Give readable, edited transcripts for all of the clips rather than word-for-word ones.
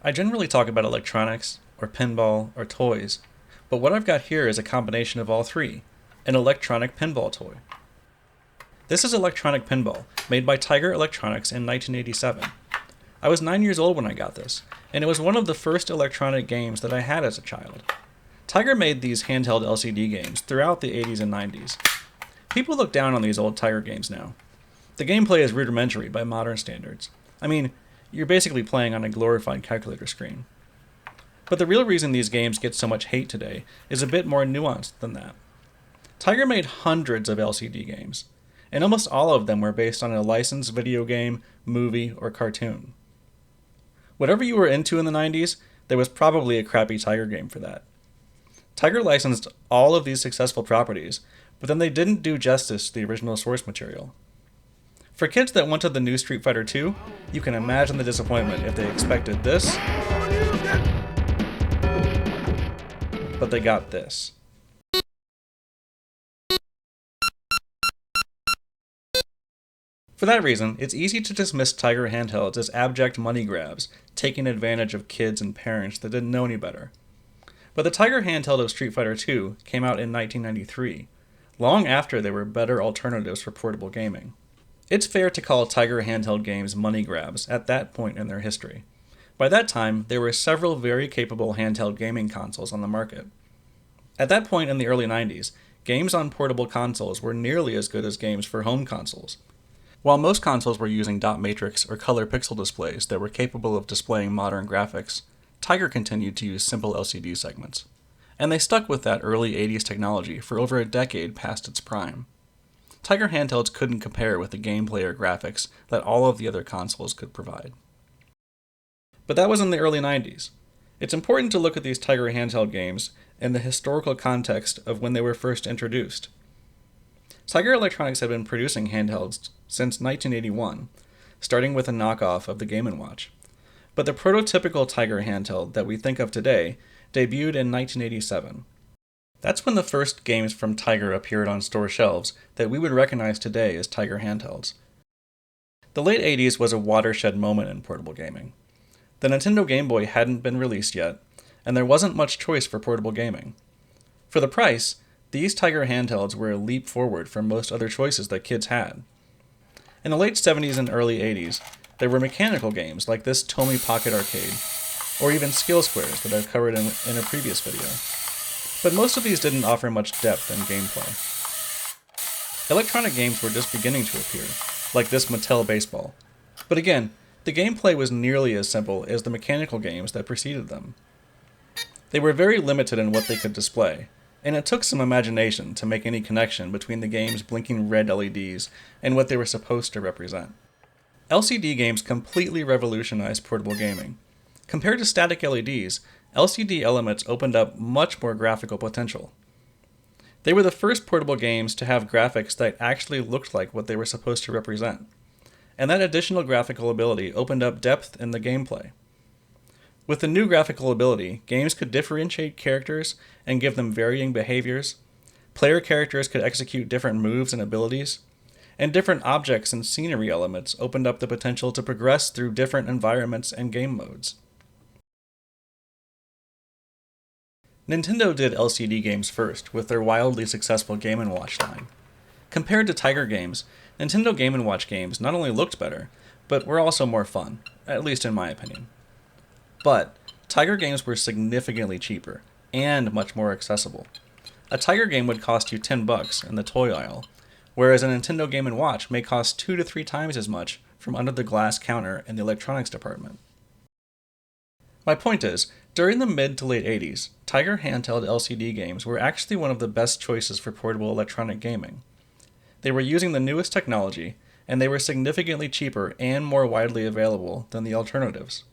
I generally talk about electronics, or pinball, or toys, but what I've got here is a combination of all three, an electronic pinball toy. This is electronic pinball, made by Tiger Electronics in 1987. I was 9 years old when I got this, and it was one of the first electronic games that I had as a child. Tiger made these handheld LCD games throughout the 80s and 90s. People look down on these old Tiger games now. The gameplay is rudimentary by modern standards. I mean, you're basically playing on a glorified calculator screen. But the real reason these games get so much hate today is a bit more nuanced than that. Tiger made hundreds of LCD games, and almost all of them were based on a licensed video game, movie, or cartoon. Whatever you were into in the 90s, there was probably a crappy Tiger game for that. Tiger licensed all of these successful properties, but then they didn't do justice to the original source material. For kids that wanted the new Street Fighter II, you can imagine the disappointment if they expected this, but they got this. For that reason, it's easy to dismiss Tiger handhelds as abject money grabs, taking advantage of kids and parents that didn't know any better. But the Tiger handheld of Street Fighter II came out in 1993, long after there were better alternatives for portable gaming. It's fair to call Tiger handheld games money grabs at that point in their history. By that time, there were several very capable handheld gaming consoles on the market. At that point in the early 90s, games on portable consoles were nearly as good as games for home consoles. While most consoles were using dot matrix or color pixel displays that were capable of displaying modern graphics, Tiger continued to use simple LCD segments. And they stuck with that early 80s technology for over a decade past its prime. Tiger handhelds couldn't compare with the gameplay or graphics that all of the other consoles could provide. But that was in the early 90s. It's important to look at these Tiger handheld games in the historical context of when they were first introduced. Tiger Electronics had been producing handhelds since 1981, starting with a knockoff of the Game & Watch. But the prototypical Tiger handheld that we think of today debuted in 1987. That's when the first games from Tiger appeared on store shelves that we would recognize today as Tiger handhelds. The late 80s was a watershed moment in portable gaming. The Nintendo Game Boy hadn't been released yet, and there wasn't much choice for portable gaming. For the price, these Tiger handhelds were a leap forward from most other choices that kids had. In the late 70s and early 80s, there were mechanical games like this Tomy Pocket Arcade, or even skill squares that I've covered in a previous video. But most of these didn't offer much depth in gameplay. Electronic games were just beginning to appear, like this Mattel Baseball. But again, the gameplay was nearly as simple as the mechanical games that preceded them. They were very limited in what they could display, and it took some imagination to make any connection between the game's blinking red LEDs and what they were supposed to represent. LCD games completely revolutionized portable gaming. Compared to static LEDs, LCD elements opened up much more graphical potential. They were the first portable games to have graphics that actually looked like what they were supposed to represent, and that additional graphical ability opened up depth in the gameplay. With the new graphical ability, games could differentiate characters and give them varying behaviors, player characters could execute different moves and abilities, and different objects and scenery elements opened up the potential to progress through different environments and game modes. Nintendo did LCD games first with their wildly successful Game & Watch line. Compared to Tiger games, Nintendo Game & Watch games not only looked better, but were also more fun, at least in my opinion. But Tiger games were significantly cheaper and much more accessible. A Tiger game would cost you $10 in the toy aisle, whereas a Nintendo Game & Watch may cost 2 to 3 times as much from under the glass counter in the electronics department. My point is, during the mid to late 80s, Tiger handheld LCD games were actually one of the best choices for portable electronic gaming. They were using the newest technology, and they were significantly cheaper and more widely available than the alternatives.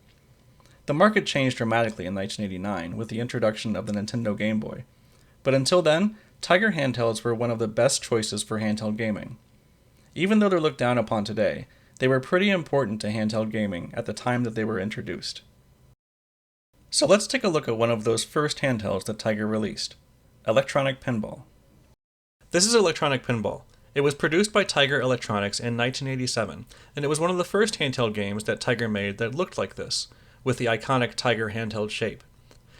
The market changed dramatically in 1989 with the introduction of the Nintendo Game Boy, but until then, Tiger handhelds were one of the best choices for handheld gaming. Even though they're looked down upon today, they were pretty important to handheld gaming at the time that they were introduced. So let's take a look at one of those first handhelds that Tiger released, Electronic Pinball. This is Electronic Pinball. It was produced by Tiger Electronics in 1987, and it was one of the first handheld games that Tiger made that looked like this, with the iconic Tiger handheld shape.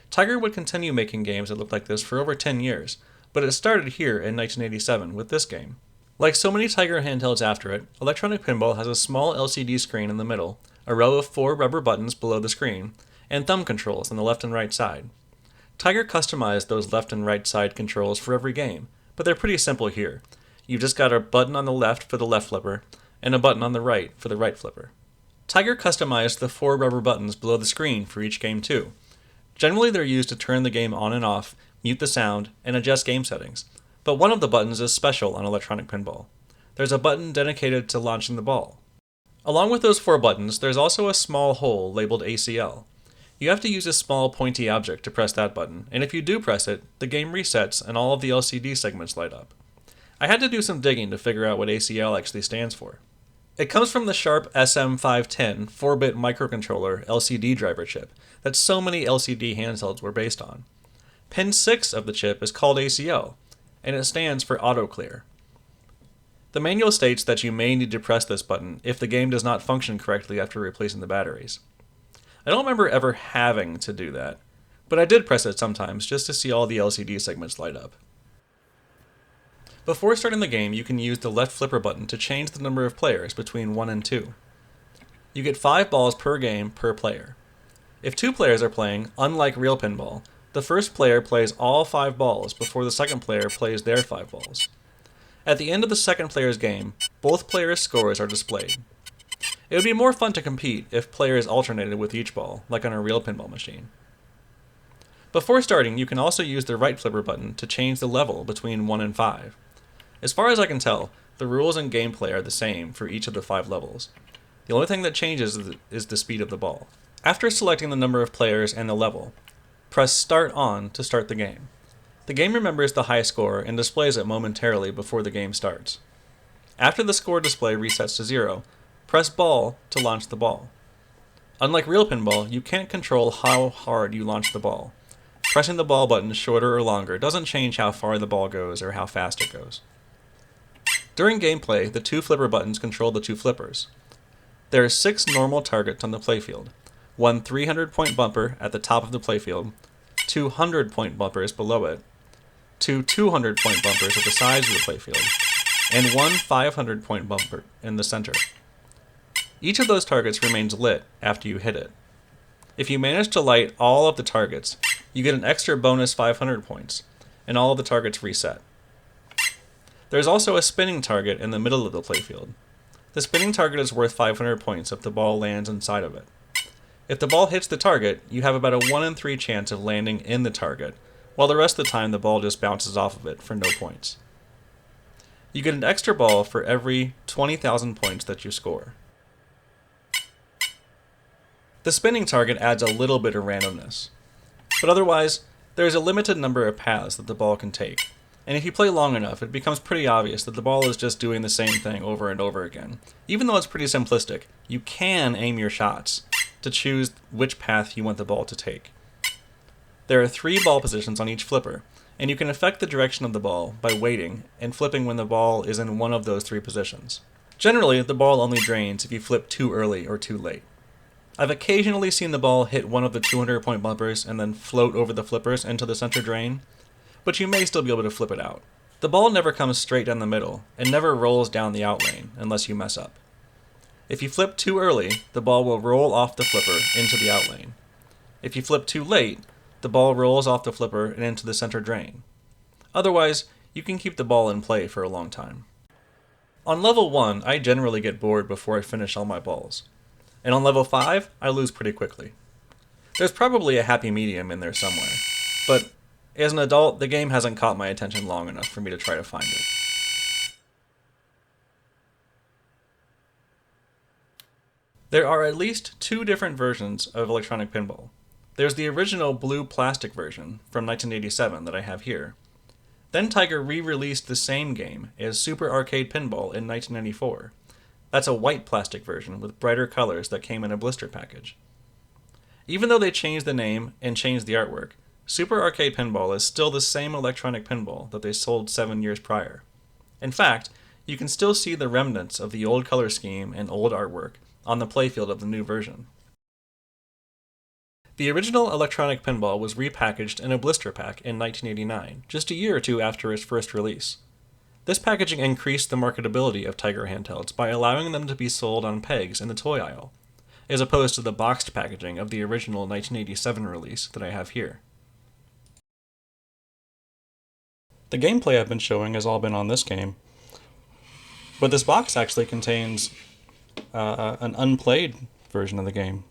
Tiger would continue making games that looked like this for over 10 years, but it started here in 1987 with this game. Like so many Tiger handhelds after it, Electronic Pinball has a small LCD screen in the middle, a row of 4 rubber buttons below the screen, and thumb controls on the left and right side. Tiger customized those left and right side controls for every game, but they're pretty simple here. You've just got a button on the left for the left flipper, and a button on the right for the right flipper. Tiger customized the 4 rubber buttons below the screen for each game too. Generally they're used to turn the game on and off, mute the sound, and adjust game settings, but one of the buttons is special on Electronic Pinball. There's a button dedicated to launching the ball. Along with those 4 buttons, there's also a small hole labeled ACL. You have to use a small pointy object to press that button, and if you do press it, the game resets and all of the LCD segments light up. I had to do some digging to figure out what ACL actually stands for. It comes from the Sharp SM510 4-bit microcontroller LCD driver chip that so many LCD handhelds were based on. Pin 6 of the chip is called ACL, and it stands for Auto Clear. The manual states that you may need to press this button if the game does not function correctly after replacing the batteries. I don't remember ever having to do that, but I did press it sometimes just to see all the LCD segments light up. Before starting the game, you can use the left flipper button to change the number of players between 1 and 2. You get 5 balls per game per player. If 2 players are playing, unlike real pinball, the first player plays all 5 balls before the second player plays their 5 balls. At the end of the second player's game, both players' scores are displayed. It would be more fun to compete if players alternated with each ball, like on a real pinball machine. Before starting, you can also use the right flipper button to change the level between 1 and 5. As far as I can tell, the rules and gameplay are the same for each of the 5 levels. The only thing that changes is the speed of the ball. After selecting the number of players and the level, press Start On to start the game. The game remembers the high score and displays it momentarily before the game starts. After the score display resets to 0, press Ball to launch the ball. Unlike real pinball, you can't control how hard you launch the ball. Pressing the ball button shorter or longer doesn't change how far the ball goes or how fast it goes. During gameplay, the 2 flipper buttons control the 2 flippers. There are 6 normal targets on the playfield, 1 300-point bumper at the top of the playfield, 2 100-point bumpers below it, 2 200-point bumpers at the sides of the playfield, and 1 500-point bumper in the center. Each of those targets remains lit after you hit it. If you manage to light all of the targets, you get an extra bonus 500 points, and all of the targets reset. There's also a spinning target in the middle of the playfield. The spinning target is worth 500 points if the ball lands inside of it. If the ball hits the target, you have about a 1 in 3 chance of landing in the target, while the rest of the time the ball just bounces off of it for no points. You get an extra ball for every 20,000 points that you score. The spinning target adds a little bit of randomness, but otherwise, there is a limited number of paths that the ball can take. And if you play long enough, it becomes pretty obvious that the ball is just doing the same thing over and over again. Even though it's pretty simplistic, you can aim your shots to choose which path you want the ball to take. There are 3 ball positions on each flipper, and you can affect the direction of the ball by waiting and flipping when the ball is in one of those 3 positions. Generally, the ball only drains if you flip too early or too late. I've occasionally seen the ball hit one of the 200-point bumpers and then float over the flippers into the center drain, but you may still be able to flip it out. The ball never comes straight down the middle, and never rolls down the out lane, unless you mess up. If you flip too early, the ball will roll off the flipper into the out lane. If you flip too late, the ball rolls off the flipper and into the center drain. Otherwise, you can keep the ball in play for a long time. On level 1, I generally get bored before I finish all my balls. And on level 5, I lose pretty quickly. There's probably a happy medium in there somewhere, but as an adult, the game hasn't caught my attention long enough for me to try to find it. There are at least 2 different versions of Electronic Pinball. There's the original blue plastic version from 1987 that I have here. Then Tiger re-released the same game as Super Arcade Pinball in 1994. That's a white plastic version with brighter colors that came in a blister package. Even though they changed the name and changed the artwork, Super Arcade Pinball is still the same electronic pinball that they sold 7 years prior. In fact, you can still see the remnants of the old color scheme and old artwork on the playfield of the new version. The original electronic pinball was repackaged in a blister pack in 1989, just a year or two after its first release. This packaging increased the marketability of Tiger handhelds by allowing them to be sold on pegs in the toy aisle, as opposed to the boxed packaging of the original 1987 release that I have here. The gameplay I've been showing has all been on this game, but this box actually contains an unplayed version of the game.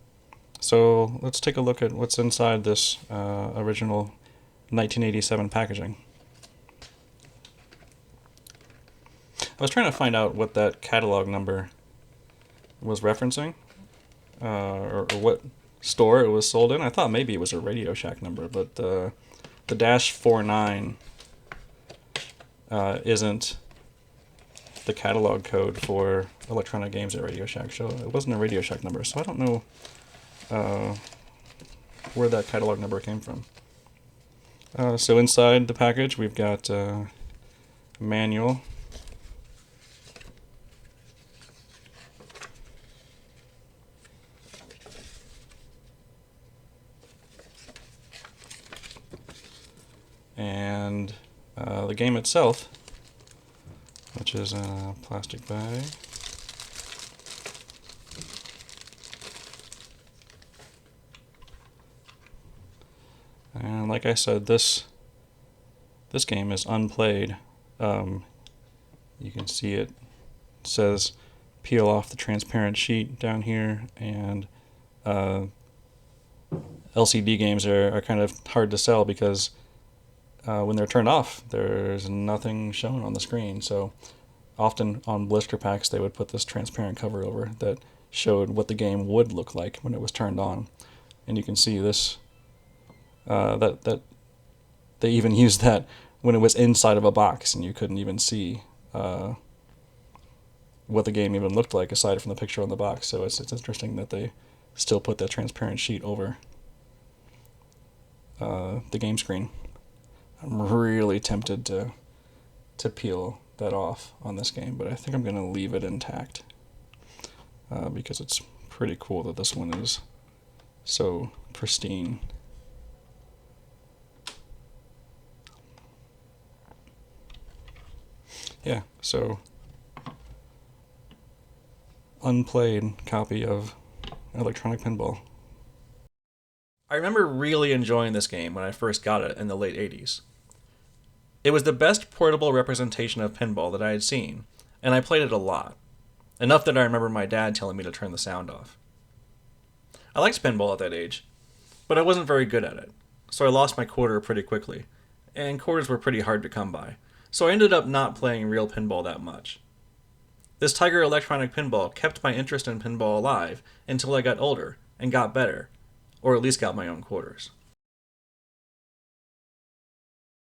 So let's take a look at what's inside this original 1987 packaging. I was trying to find out what that catalog number was referencing, or what store it was sold in. I thought maybe it was a Radio Shack number, but the -49 isn't the catalog code for electronic games at Radio Shack. So it wasn't a Radio Shack number, so I don't know where that catalog number came from. So inside the package we've got a manual, and the game itself, which is in a plastic bag. And like I said, this game is unplayed. You can see it says peel off the transparent sheet down here, and LCD games are kind of hard to sell because when they're turned off, there's nothing shown on the screen. So often on blister packs, they would put this transparent cover over that showed what the game would look like when it was turned on. And you can see this, that they even used that when it was inside of a box, and you couldn't even see what the game even looked like aside from the picture on the box. So it's interesting that they still put that transparent sheet over the game screen. I'm really tempted to peel that off on this game, but I think I'm going to leave it intact because it's pretty cool that this one is so pristine. Yeah, so unplayed copy of Electronic Pinball. I remember really enjoying this game when I first got it in the late 80s. It was the best portable representation of pinball that I had seen, and I played it a lot. Enough that I remember my dad telling me to turn the sound off. I liked pinball at that age, but I wasn't very good at it, so I lost my quarter pretty quickly, and quarters were pretty hard to come by, so I ended up not playing real pinball that much. This Tiger electronic pinball kept my interest in pinball alive until I got older and got better, or at least got my own quarters.